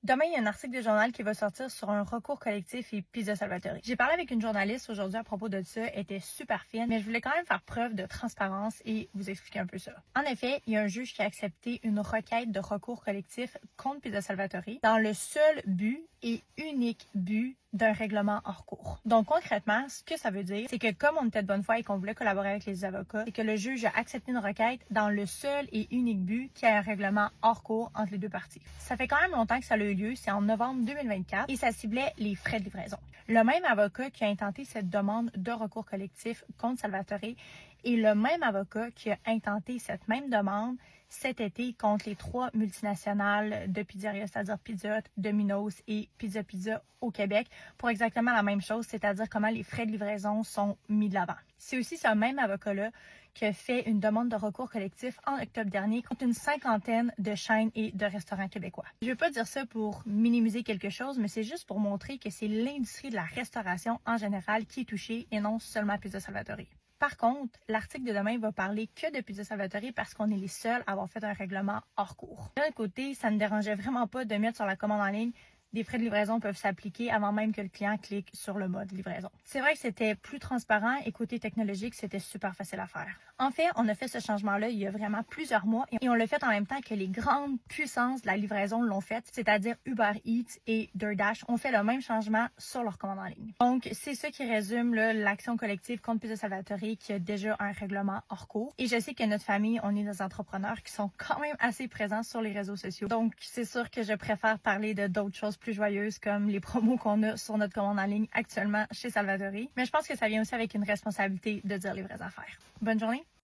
Demain, il y a un article de journal qui va sortir sur un recours collectif et Pizza Salvatore. J'ai parlé avec une journaliste aujourd'hui à propos de ça, elle était super fine, mais je voulais quand même faire preuve de transparence et vous expliquer un peu ça. En effet, il y a un juge qui a accepté une requête de recours collectif contre Pizza Salvatore dans le seul but et unique but d'un règlement hors cours. Donc concrètement, ce que ça veut dire, c'est que comme on était de bonne foi et qu'on voulait collaborer avec les avocats, c'est que le juge a accepté une requête dans le seul et unique but qu'il y ait un règlement hors cours entre les deux parties. Ça fait quand même longtemps que ça a eu lieu, c'est en novembre 2024 et ça ciblait les frais de livraison. Le même avocat qui a intenté cette demande de recours collectif contre Salvatore est le même avocat qui a intenté cette même demande cet été contre les 3 multinationales de pizzeria, c'est-à-dire Pizza Hut, Domino's et Pizza Pizza au Québec, pour exactement la même chose, c'est-à-dire comment les frais de livraison sont mis de l'avant. C'est aussi ce même avocat-là qui a fait une demande de recours collectif en octobre dernier contre une 50aine de chaînes et de restaurants québécois. Je ne veux pas dire ça pour minimiser quelque chose, mais c'est juste pour montrer que c'est l'industrie de la restauration en général qui est touchée et non seulement Pizza Salvatore. Par contre, l'article de demain va parler que de Pizza Salvatore parce qu'on est les seuls à avoir fait un règlement hors cours. D'un côté, ça ne dérangeait vraiment pas de mettre sur la commande en ligne des frais de livraison peuvent s'appliquer avant même que le client clique sur le mode livraison. C'est vrai que c'était plus transparent et côté technologique, c'était super facile à faire. En fait, on a fait ce changement-là il y a vraiment plusieurs mois et on l'a fait en même temps que les grandes puissances de la livraison l'ont fait, c'est-à-dire Uber Eats et DoorDash ont fait le même changement sur leur commande en ligne. Donc, c'est ça qui résume l'action collective contre Pizza Salvatore qui a déjà un règlement hors cours. Et je sais que notre famille, on est des entrepreneurs qui sont quand même assez présents sur les réseaux sociaux. Donc, c'est sûr que je préfère parler de d'autres choses plus joyeuses comme les promos qu'on a sur notre commande en ligne actuellement chez Salvatore. Mais je pense que ça vient aussi avec une responsabilité de dire les vraies affaires. Bonne journée!